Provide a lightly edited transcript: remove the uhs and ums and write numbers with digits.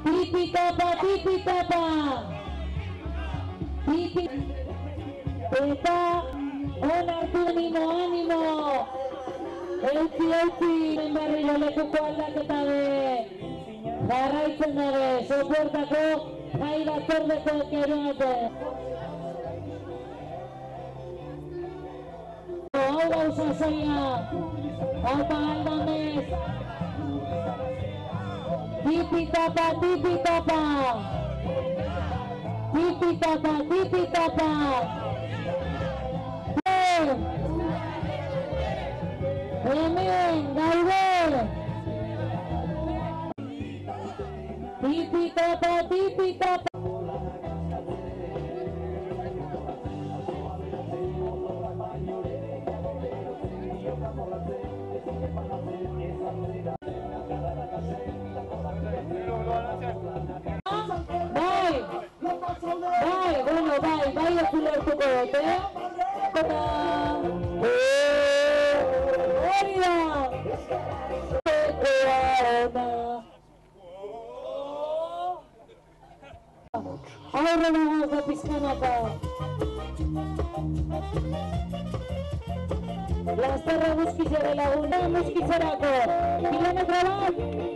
Tipi tapa, tipi tapa. Tipi. Eta onartu animo. Eutzi, berriro lekuko aldaketa be. Jarraitzen dabe, sopuertako jai batzordeko geroako. Hau gauza zaila, hau pagaldamez. Tipi tapa, tipi tapa. Tipi tapa, tipi tapa. Hemen, gaude. Tipi tapa, tipi tapa. Bai, ez ulertuko dut, Eta... Hori da! Aurre nagoz da pizkanaka. Lasterra muskizere laguna, muskizerako. Kilometro bat!